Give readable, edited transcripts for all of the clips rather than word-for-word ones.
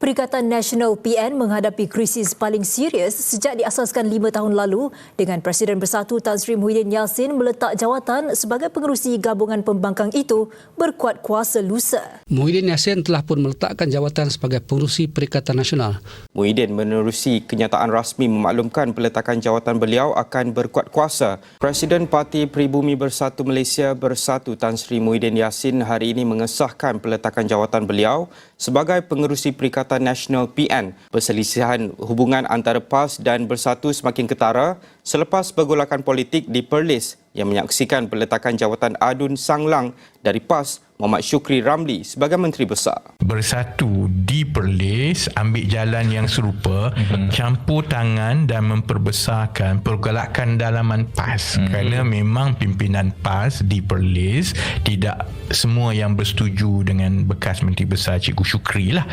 Perikatan Nasional PN menghadapi krisis paling serius sejak diasaskan 5 tahun lalu dengan Presiden Bersatu Tan Sri Muhyiddin Yassin meletak jawatan sebagai pengerusi gabungan pembangkang itu berkuat kuasa lusa. Muhyiddin Yassin telah pun meletakkan jawatan sebagai pengerusi Perikatan Nasional. Muhyiddin menerusi kenyataan rasmi memaklumkan peletakan jawatan beliau akan berkuat kuasa. Presiden Parti Peribumi Bersatu Malaysia Bersatu Tan Sri Muhyiddin Yassin hari ini mengesahkan peletakan jawatan beliau sebagai pengerusi Perikatan Nasional PN. Perselisihan hubungan antara PAS dan Bersatu semakin ketara selepas pergolakan politik di Perlis yang menyaksikan peletakan jawatan Adun Sanglang dari PAS Muhammad Shukri Ramli sebagai Menteri Besar. Bersatu di Perlis ambil jalan yang serupa, campur tangan dan memperbesarkan pergolakan dalaman PAS. Kerana memang pimpinan PAS di Perlis tidak semua yang bersetuju dengan bekas Menteri Besar Cikgu Shukri lah.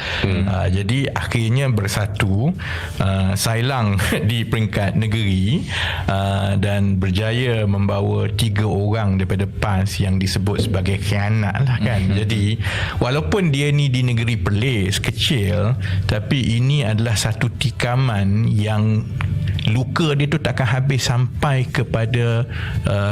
Jadi akhirnya Bersatu sailang di peringkat negeri dan berjaya membawa 3 orang daripada PAS yang disebut sebagai khianat lah kan. Jadi walaupun dia ni di negeri Perlis kecil, tapi ini adalah satu tikaman yang luka dia tu takkan habis sampai kepada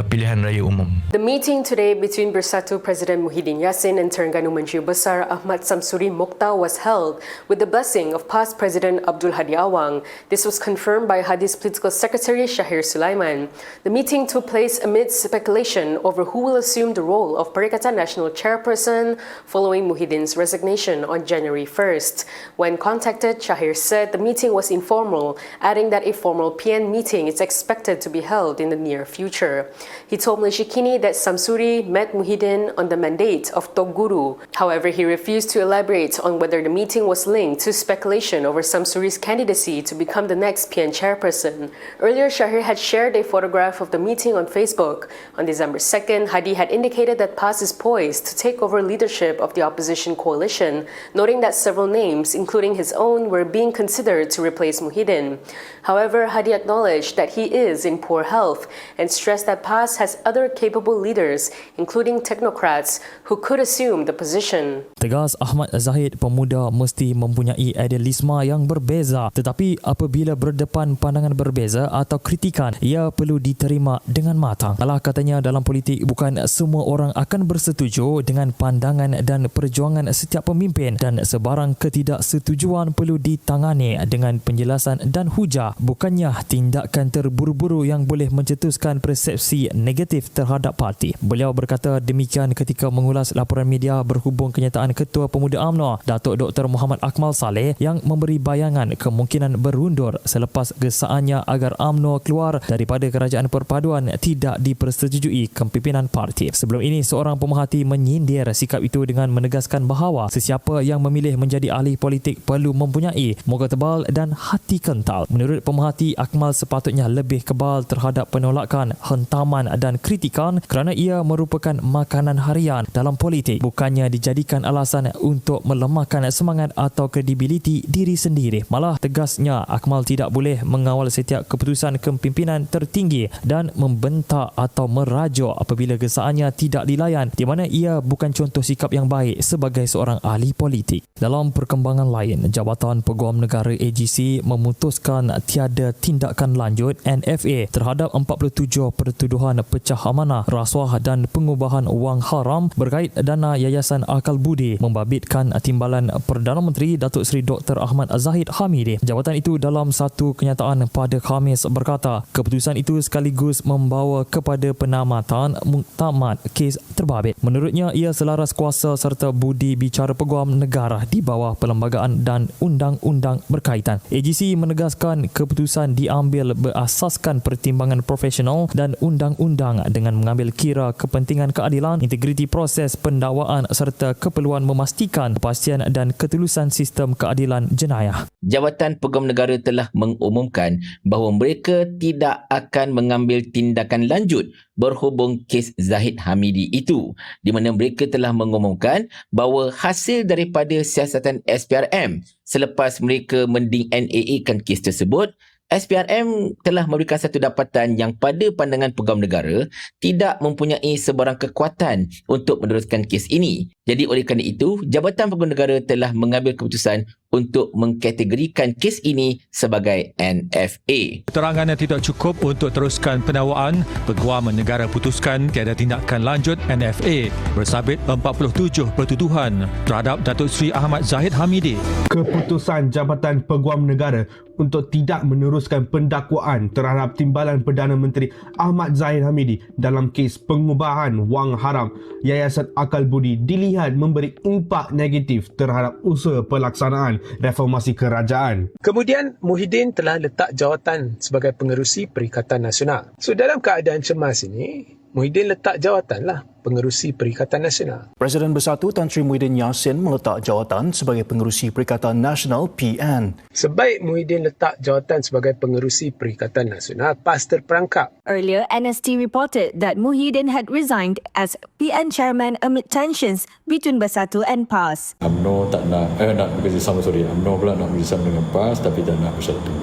pilihan raya umum. The meeting today between Bersatu President Muhyiddin Yassin and Terengganu Menteri Besar Ahmad Samsuri Mokhtar was held with the blessing of past President Abdul Hadi Awang. This was confirmed by Hadi's Political Secretary Shahir Sulaiman. The meeting took place amidst speculation over who will assume the role of Perikatan Nasional Chairperson following Muhyiddin's resignation on January 1st. When contacted, Shahir said the meeting was informal, adding that a formal PN meeting is expected to be held in the near future. He told Malaysia Kini that Samsuri met Muhyiddin on the mandate of Tok Guru. However, he refused to elaborate on whether the meeting was linked to speculation over Samsuri's candidacy to become the next PN chairperson. Earlier, Shahir had shared a photograph of the meeting on Facebook. On December 2nd, Hadi had indicated that PAS is poised to take over leadership of the opposition coalition, noting that several names, including his own, were being considered to replace Muhyiddin. However, Hadi acknowledged that he is in poor health and stressed that PAS has other capable leaders, including technocrats, who could assume the position. Tegas Ahmad Zahid, pemuda mesti mempunyai idealisme yang berbeza, tetapi apabila berdepan pandangan berbeza atau kritikan, ia perlu diterima dengan matang. Alah, katanya, dalam politik bukan semua orang akan bersetuju dengan pandangan dan perjuangan setiap pemimpin dan sebarang ketidaksetujuan perlu ditangani dengan penjelasan dan hujah, bukannya tindakan terburu-buru yang boleh mencetuskan persepsi negatif terhadap parti. Beliau berkata demikian ketika mengulas laporan media berhubung kenyataan Ketua Pemuda UMNO Datuk Dr. Muhammad Akmal Saleh yang memberi bayangan kemungkinan berundur selepas gesaannya agar UMNO keluar daripada Kerajaan Perpaduan tidak dipersetujui kepimpinan parti. Sebelum ini, seorang pemerhati menyindir sikap itu dengan menegaskan bahawa sesiapa yang memilih menjadi ahli politik perlu mempunyai muka tebal dan hati kental. Menurut pemerhati, Akmal sepatutnya lebih kebal terhadap penolakan, hentaman dan kritikan kerana ia merupakan makanan harian dalam politik, bukannya dijadikan alasan untuk melemahkan semangat atau kredibiliti diri sendiri. Malah tegasnya, Akmal tidak boleh mengawal setiap keputusan kepimpinan tertinggi dan membentak atau merajuk apabila gesaannya tidak dilayan, di mana ia bukan contoh sikap yang baik sebagai seorang ahli politik. Dalam perkembangan lain, Jabatan Peguam Negara AGC memutuskan tiada tindakan lanjut NFA terhadap 47 pertuduhan pecah amanah, rasuah dan pengubahan wang haram berkait dana Yayasan Akal Budi, membabitkan Timbalan Perdana Menteri Datuk Seri Dr. Ahmad Zahid Hamidi. Jabatan itu dalam satu kenyataan pada Khamis berkata, keputusan itu sekaligus membawa kepada penamatan muktamad kes terbabit. Menurutnya, ia selaras kuasa serta budi bicara peguam negara di bawah perlembagaan dan undang-undang berkaitan. AGC menegaskan keputusan diambil berasaskan pertimbangan profesional dan undang-undang dengan mengambil kira kepentingan keadilan, integriti proses pendakwaan serta keperluan memastikan kepastian dan ketulusan sistem keadilan jenayah. Jabatan Peguam Negara telah mengumumkan bahawa mereka tidak akan mengambil tindakan lanjut berhubung kes Zahid Hamidi itu, di mana mereka telah mengumumkan bahawa hasil daripada siasatan SPRM selepas mereka mending-NAA-kan kes tersebut, SPRM telah memberikan satu dapatan yang pada pandangan Peguam Negara tidak mempunyai sebarang kekuatan untuk meneruskan kes ini. Jadi oleh kerana itu, Jabatan Peguam Negara telah mengambil keputusan untuk mengkategorikan kes ini sebagai NFA. Keterangannya tidak cukup untuk teruskan penakwaan. Peguam negara putuskan tiada tindakan lanjut NFA bersabit 47 pertuduhan terhadap Datuk Seri Ahmad Zahid Hamidi. Keputusan Jabatan Peguam Negara untuk tidak meneruskan pendakwaan terhadap Timbalan Perdana Menteri Ahmad Zahid Hamidi dalam kes pengubahan wang haram Yayasan Akal Budi dilihat memberi impak negatif terhadap usaha pelaksanaan reformasi kerajaan. Kemudian Muhyiddin telah letak jawatan sebagai pengerusi Perikatan Nasional. So dalam keadaan cemas ini, Muhyiddin letak jawatanlah pengerusi Perikatan Nasional. Presiden Bersatu Tan Sri Muhyiddin Yassin meletak jawatan sebagai pengerusi Perikatan Nasional PN. Sebaik Muhyiddin letak jawatan sebagai pengerusi Perikatan Nasional, PAS terperangkap. Earlier, NST reported that Muhyiddin had resigned as PN chairman amid tensions between Bersatu and PAS. UMNO tak nak bekerjasama, UMNO pula nak bekerjasama dengan PAS tapi tak nak Bersatu.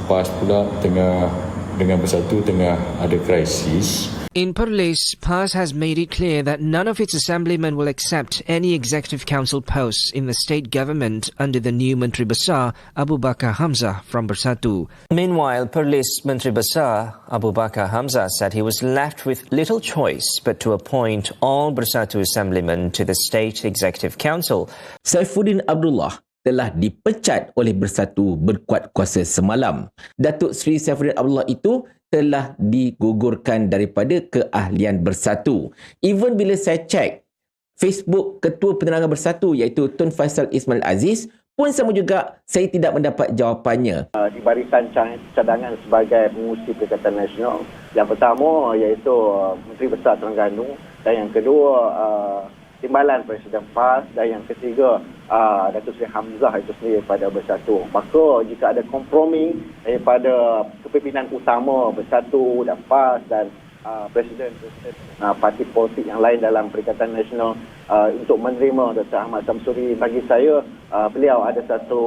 PAS pula dengan Bersatu tengah ada krisis. In Perlis, PAS has made it clear that none of its assemblymen will accept any executive council posts in the state government under the new Menteri Besar Abu Bakar Hamzah from Bersatu. Meanwhile, Perlis Menteri Besar Abu Bakar Hamzah said he was left with little choice but to appoint all Bersatu assemblymen to the state executive council. Saifuddin Abdullah telah dipecat oleh Bersatu berkuat kuasa semalam. Datuk Seri Saifuddin Abdullah itu telah digugurkan daripada keahlian Bersatu. Even bila saya cek Facebook Ketua Penerangan Bersatu iaitu Tun Faisal Ismail Aziz pun sama juga saya tidak mendapat jawapannya. Di barisan cadangan sebagai pengurusi Perikatan Nasional, yang pertama iaitu Menteri Besar Terengganu dan yang kedua Timbalan Presiden PAS dan yang ketiga Datuk Seri Hamzah itu sendiri pada Bersatu. Maka jika ada kompromi daripada kepimpinan utama Bersatu dan PAS dan Presiden parti politik yang lain dalam Perikatan Nasional untuk menerima Dr. Ahmad Samsuri, bagi saya beliau ada satu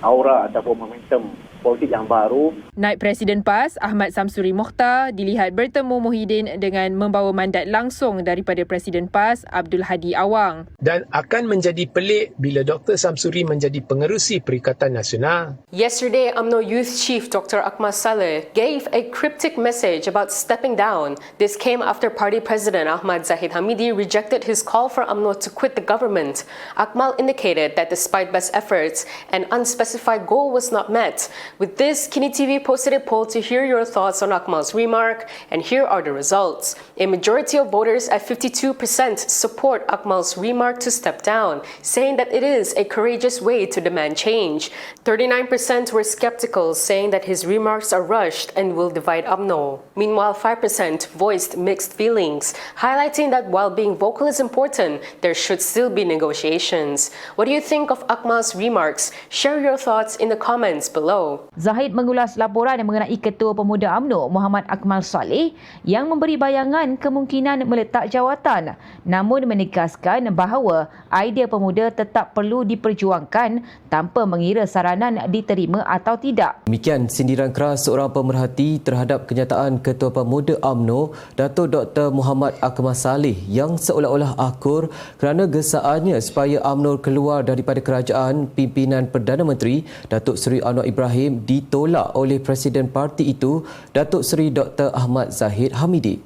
aura ataupun momentum politik yang baru. Naib Presiden PAS Ahmad Samsuri Mokhtar dilihat bertemu Muhyiddin dengan membawa mandat langsung daripada Presiden PAS Abdul Hadi Awang. Dan akan menjadi pelik bila Dr. Samsuri menjadi pengerusi Perikatan Nasional. Yesterday, UMNO Youth Chief Dr. Akmal Saleh gave a cryptic message about stepping down. This came after Party President Ahmad Zahid Hamidi rejected his call for UMNO to quit the government. Akmal indicated that despite best efforts, an unspecified goal was not met. With this, Kini TV posted a poll to hear your thoughts on Akmal's remark, and here are the results. A majority of voters at 52% support Akmal's remark to step down, saying that it is a courageous way to demand change. 39% were skeptical, saying that his remarks are rushed and will divide UMNO. Meanwhile, 5% voiced mixed feelings, highlighting that while being vocal is important, there should still be negotiations. What do you think of Akmal's remarks? Share your thoughts in the comments below. Zahid mengulas laporan mengenai Ketua Pemuda UMNO Muhammad Akmal Saleh yang memberi bayangan kemungkinan meletak jawatan, namun menegaskan bahawa idea pemuda tetap perlu diperjuangkan tanpa mengira saranan diterima atau tidak. Demikian sindiran keras seorang pemerhati terhadap kenyataan Ketua Pemuda UMNO Datuk Dr. Muhammad Akmal Saleh yang seolah-olah akur kerana gesaannya supaya UMNO keluar daripada kerajaan pimpinan Perdana Menteri Datuk Seri Anwar Ibrahim ditolak oleh Presiden parti itu, Datuk Seri Dr. Ahmad Zahid Hamidi.